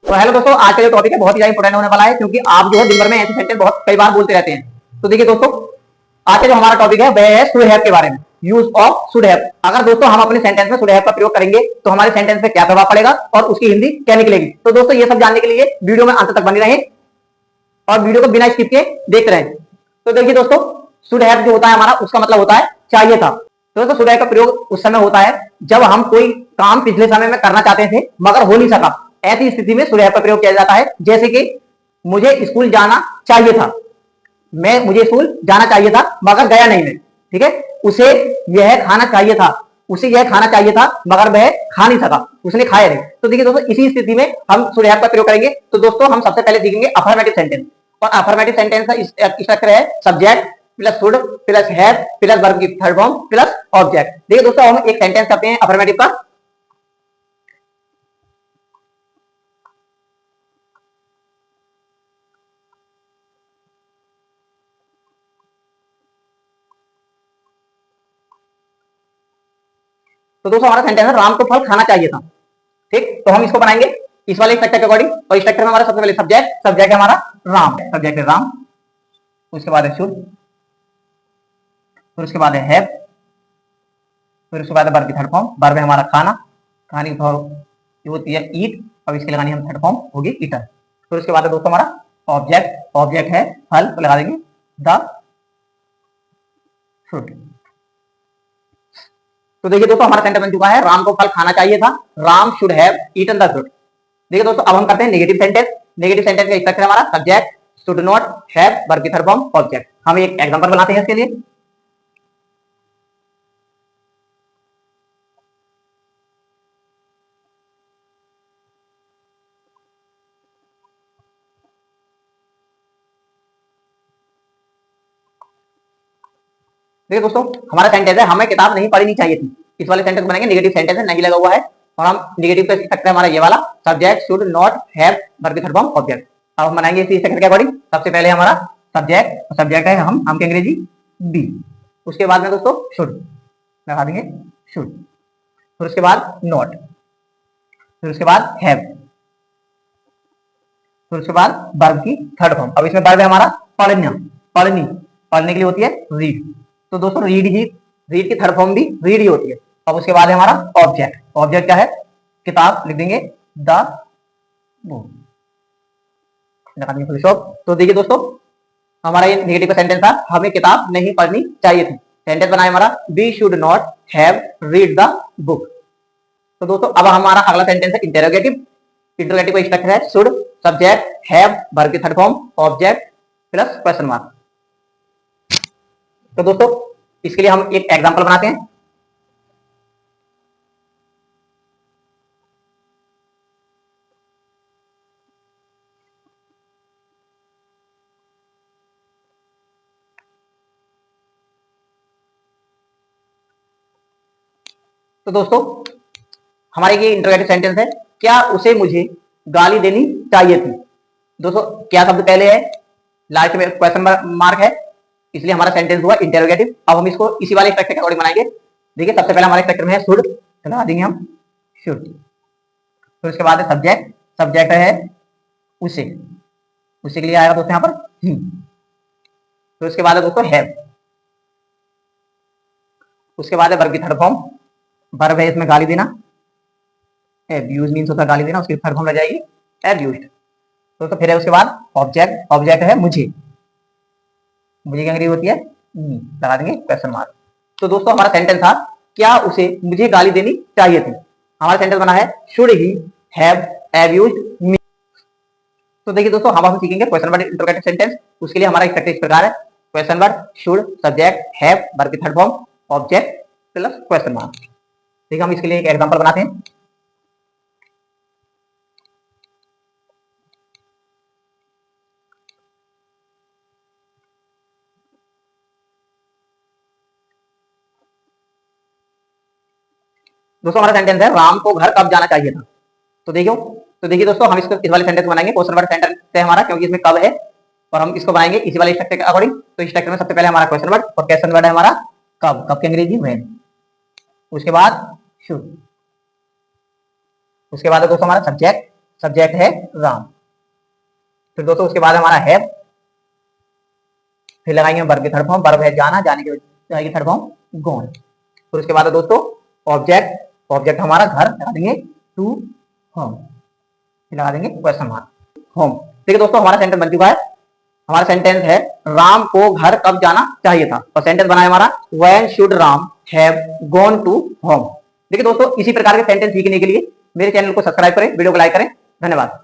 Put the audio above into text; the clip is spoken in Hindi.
तो हेलो दोस्तों, आज का जो टॉपिक है बहुत ही ज्यादा इंपॉर्टेंट होने वाला है, क्योंकि आप जो है दिन भर में ऐसे सेंटेंस बहुत कई बार बोलते रहते हैं। तो देखिए दोस्तों, आज का जो हमारा टॉपिक है वह है शुड हैव के बारे में, यूज ऑफ शुड हैव। अगर दोस्तों हम अपने सेंटेंस में शुड हैव का प्रयोग करेंगे तो हमारे सेंटेंस पे क्या प्रभाव पड़ेगा और उसकी हिंदी क्या निकलेगी। तो दोस्तों ये सब जानने के लिए वीडियो में अंत तक बने रहें और वीडियो को बिना स्किप के देखते रहें। तो देखिए दोस्तों, शुड हैव जो होता है हमारा, उसका मतलब होता है चाहिए था। तो दोस्तों शुड हैव का प्रयोग उस समय होता है जब हम कोई काम पिछले समय में करना चाहते थे मगर हो नहीं सका। ऐसी स्थिति में शुड हैव का प्रयोग किया जाता है। जैसे कि मुझे स्कूल जाना चाहिए था, मुझे स्कूल जाना चाहिए था मगर गया नहीं मैं। ठीक है, उसे यह खाना चाहिए था, उसे यह खाना चाहिए था मगर वह खा नहीं सका, उसने खाया नहीं। तो देखिए दोस्तों, इसी स्थिति में हम शुड हैव का प्रयोग करेंगे। तो दोस्तों हम सबसे पहले सीखेंगे अफर्मेटिव सेंटेंस। और अफर्मेटिव सेंटेंस का स्ट्रक्चर है subject plus should plus have plus verb की थर्ड फॉर्म प्लस ऑब्जेक्ट। देखिए दोस्तों, हम एक सेंटेंस करते हैं अफर्मेटिव का। तो दोस्तों हमारा सेंटेंस है राम को फल खाना चाहिए था। ठीक, तो हम इसको बनाएंगे इस वाले स्ट्रक्चर के अकॉर्डिंग। और स्ट्रक्चर में हमारा सबसे पहले सब्जेक्ट है हमारा राम, सब्जेक्ट है राम। उसके बाद है शुड, फिर उसके बाद है हैव, फिर उसके बाद है वर्ब की थर्ड फॉर्म। वर्ब है हमारा खाना, खाने की फॉर्म जो होती है ईट, अब इसके लगानी हम थर्ड फॉर्म होगी ईटर। फिर उसके बाद है दोस्तों हमारा ऑब्जेक्ट, ऑब्जेक्ट है फल, तो लगा देंगे द फ्रूट। तो देखिए दोस्तों हमारा सेंटेंस बन चुका है राम को फल खाना चाहिए था, Ram should have eaten the fruit. देखिए दोस्तों, अब हम करते हैं नेगेटिव सेंटेंस। नेगेटिव सेंटेंस का स्ट्रक्चर हमारा subject should not have verb की थर्ड फॉर्म ऑब्जेक्ट। हम एक एग्जांपल बनाते हैं इसके लिए। देखिए दोस्तों, हमारा सेंटेंस है हमें किताब नहीं पढ़नी चाहिए थी। इस वाले सेंटेंस बनाएंगे, नेगेटिव सेंटेंस है, नहीं लगा हुआ है। और हम नेगेटिव का स्ट्रक्चर हमारा ये वाला subject should not have verb की थर्ड फॉर्म ऑब्जेक्ट। अब हम बनाएंगे इसी स्ट्रक्चर के अकॉर्डिंग। सबसे पहले हमारा सब्जेक्ट है हम के अंग्रेजी बी। उसके बाद में दोस्तों शुड लगा देंगे शुड, फिर उसके बाद नॉट, फिर उसके बाद हैव, फिर उसके बाद वर्ब की थर्ड फॉर्म। अब इसमें वर्ब है हमारा पढ़ना, पढ़नी, पढ़ने के लिए होती है रीड। तो दोस्तों रीड की थर्ड फॉर्म भी रीड ही होती है। अब उसके बाद है हमारा ऑब्जेक्ट, ऑब्जेक्ट क्या है किताब, लिख देंगे द बुक, लगा देंगे फुल स्टॉप। तो देखिए दोस्तों, हमारा ये नेगेटिव का सेंटेंस था हमें किताब नहीं पढ़नी चाहिए थी। सेंटेंस बनाए हमारा we should not have read the book. तो दोस्तों अब हमारा अगला सेंटेंस है इंटेरोगेटिव। इंटेरोगेटिव का स्ट्रक्चर है शुड सब्जेक्ट हैव वर्ब की third form object plus question mark. तो दोस्तों इसके लिए हम एक एग्जांपल बनाते हैं। तो दोस्तों हमारे ये इंटरोगेटिव सेंटेंस है, क्या उसे मुझे गाली देनी चाहिए थी। दोस्तों क्या शब्द पहले है, लास्ट में क्वेश्चन मार्क है, इसलिए हमारा सेंटेंस हुआ इंटेरोगेटिव। अब हम इसको इसी वाले स्ट्रक्चर के अकॉर्डिंग बनाएंगे। देखिए सबसे पहले हमारे स्ट्रक्चर में है शुड, लगा देंगे हम शुड, फिर उसके बाद है सब्जेक्ट, सब्जेक्ट है उसे, उसे के लिए आएगा दोस्तों यहाँ पर ही। फिर उसके बाद है दोस्तों हैव, उसके बाद है वर्ब की थर्ड फॉर्म, वर्ब है इसमें गाली देना, एब्यूज मींस होता है गाली देना, उसकी थर्ड फॉर्म लग जाएगी एब्यूज्ड। तो फिर है उसके बाद ऑब्जेक्ट, ऑब्जेक्ट है मुझे, मुझे क्या अंग्रेजी होती है मी, लगा देंगे क्वेश्चन मार्क। तो दोस्तों हमारा सेंटेंस था क्या उसे मुझे गाली देनी चाहिए थी। हमारा सेंटेंस बना है शुड ही हैव एब्यूज्ड मी। तो देखिए दोस्तों हम सीखेंगे क्वेश्चन वर्ड इंटरोगेटिव सेंटेंस। उसके लिए हमारा स्ट्रक्चर इस प्रकार है question word should subject have verb की third form object plus question mark. ठीक है, हम इसके लिए एक एग्जांपल बनाते हैं। दोस्तों हमारा सेंटेंस है राम को घर कब जाना चाहिए था। तो देखिए दोस्तों हम इसको इस वाले सेंटेंस बनाएंगे, क्वेश्चन वर्ड सेंटेंस है हमारा, क्योंकि इसमें कब है और हम इसको बनाएंगे इसी वाले स्ट्रक्चर के अकॉर्डिंग। तो स्ट्रक्चर में सबसे पहले हमारा क्वेश्चन वर्ड और क्वेश्चन वर्ड है हमारा कब, कब के अंग्रेजी व्हेन। उसके बाद शुड, उसके बाद है दोस्तों हमारा सब्जेक्ट, सब्जेक्ट है राम। फिर दोस्तों उसके बाद हमारा है, फिर लगाएंगे वर्ब की थर्ड फॉर्म, वर्ब है जाना, जाने की थर्ड फॉर्म गॉन। फिर उसके बाद दोस्तों ऑब्जेक्ट, ऑब्जेक्ट हमारा घर, लगा देंगे टू होम, लगा देंगे क्वेश्चन मार्क होम। ठीक है दोस्तों, हमारा सेंटेंस बन चुका है। हमारा सेंटेंस है राम को घर कब जाना चाहिए था, और सेंटेंस बना है हमारा when should Ram have gone to home. देखिए दोस्तों, इसी प्रकार के सेंटेंस सीखने के लिए मेरे चैनल को सब्सक्राइब करें, वीडियो को लाइक करें। धन्यवाद।